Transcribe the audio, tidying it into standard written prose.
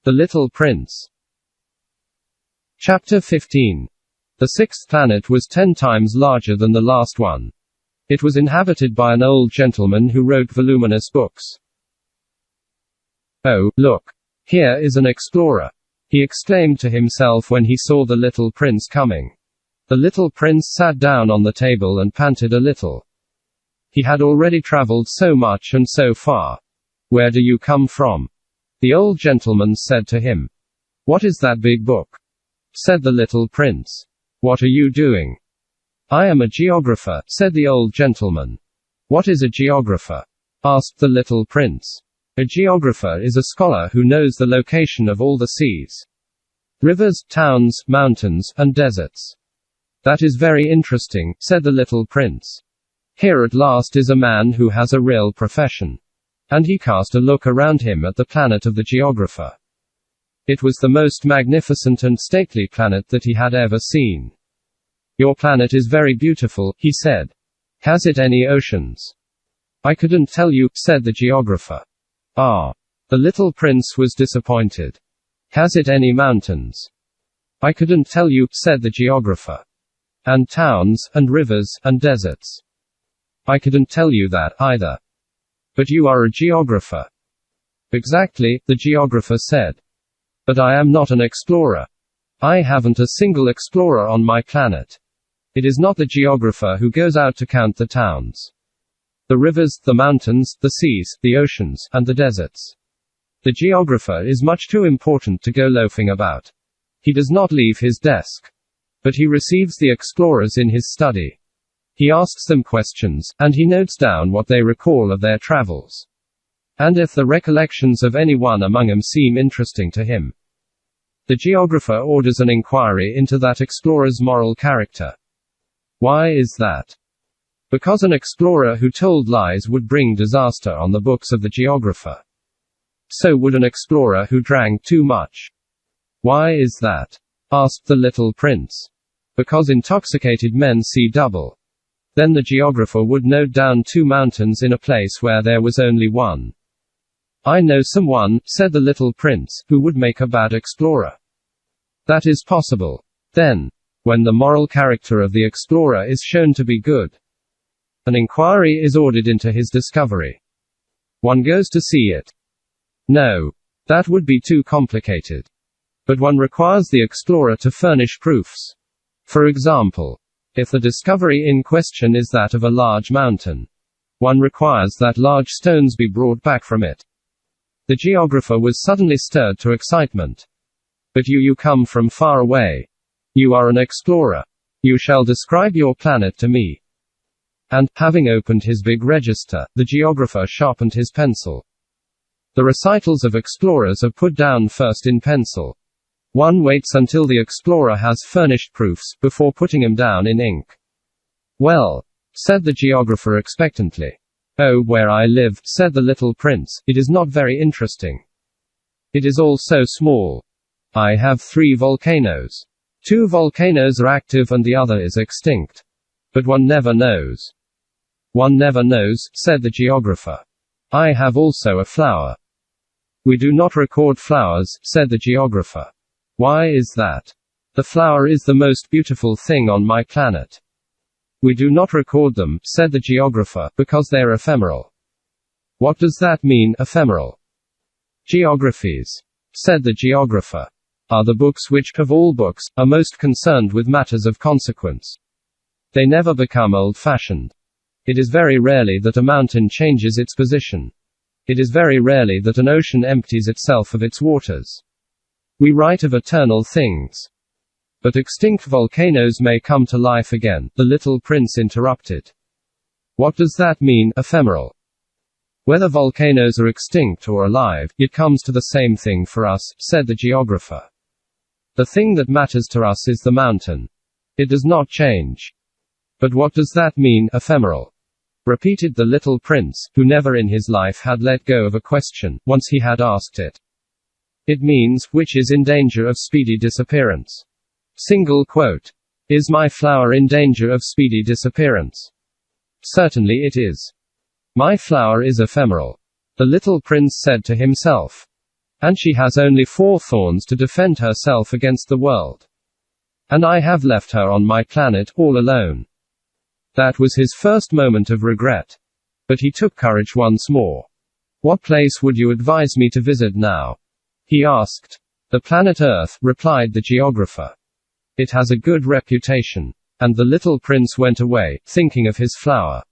The Little Prince. Chapter 15. The sixth planet was 10 times larger than the last one. It was inhabited by an old gentleman who wrote voluminous books. "Oh, look! Here is an explorer!" he exclaimed to himself when he saw the little prince coming. The little prince sat down on the table and panted a little. He had already traveled so much and so far. "Where do you come from?" the old gentleman said to him. "What is that big book?" said the little prince. "What are you doing?" "I am a geographer," said the old gentleman. "What is a geographer?" asked the little prince. "A geographer is a scholar who knows the location of all the seas, rivers, towns, mountains, and deserts." "That is very interesting," said the little prince. "Here at last is a man who has a real profession." And he cast a look around him at the planet of the geographer. It was the most magnificent and stately planet that he had ever seen. "Your planet is very beautiful," he said. "Has it any oceans?" "I couldn't tell you," said the geographer. "Ah." The little prince was disappointed. "Has it any mountains?" "I couldn't tell you," said the geographer. "And towns, and rivers, and deserts?" "I couldn't tell you that, either." "But you are a geographer." "Exactly," the geographer said. "But I am not an explorer. I haven't a single explorer on my planet. It is not the geographer who goes out to count the towns, the rivers, the mountains, the seas, the oceans, and the deserts. The geographer is much too important to go loafing about. He does not leave his desk. But he receives the explorers in his study. He asks them questions, and he notes down what they recall of their travels. And if the recollections of any one among them seem interesting to him, the geographer orders an inquiry into that explorer's moral character. Why is that? Because an explorer who told lies would bring disaster on the books of the geographer. So would an explorer who drank too much. Why is that? Asked the little prince. Because intoxicated men see double. Then the geographer would note down 2 mountains in a place where there was only one. "I know someone," said the little prince, "who would make a bad explorer." "That is possible. Then, when the moral character of the explorer is shown to be good, an inquiry is ordered into his discovery. One goes to see it." "No. That would be too complicated. But one requires the explorer to furnish proofs. For example, if the discovery in question is that of a large mountain, one requires that large stones be brought back from it." The geographer was suddenly stirred to excitement. "But you come from far away. You are an explorer. You shall describe your planet to me." And, having opened his big register, the geographer sharpened his pencil. The recitals of explorers are put down first in pencil. One waits until the explorer has furnished proofs, before putting them down in ink. "Well," said the geographer expectantly. "Oh, where I live," said the little prince, "it is not very interesting. It is all so small. I have 3 volcanoes. 2 volcanoes are active and the other is extinct. But one never knows." "One never knows," said the geographer. "I have also a flower." "We do not record flowers," said the geographer. "Why is that?" "The flower is the most beautiful thing on my planet." "We do not record them," said the geographer, "because they're ephemeral." "What does that mean, ephemeral?" "Geographies," said the geographer, "are the books which, of all books, are most concerned with matters of consequence. They never become old-fashioned. It is very rarely that a mountain changes its position. It is very rarely that an ocean empties itself of its waters. We write of eternal things. But extinct volcanoes may come to life again," the little prince interrupted. "What does that mean, ephemeral?" "Whether volcanoes are extinct or alive, it comes to the same thing for us," said the geographer. "The thing that matters to us is the mountain. It does not change." "But what does that mean, ephemeral?" repeated the little prince, who never in his life had let go of a question, once he had asked it. "It means, which is in danger of speedy disappearance." Single quote. "Is my flower in danger of speedy disappearance?" "Certainly it is. My flower is ephemeral," the little prince said to himself. And she has only 4 thorns to defend herself against the world. And I have left her on my planet, all alone. That was his first moment of regret. But he took courage once more. What place would you advise me to visit now? He asked. The planet Earth, replied the geographer. It has a good reputation. And the little prince went away, thinking of his flower.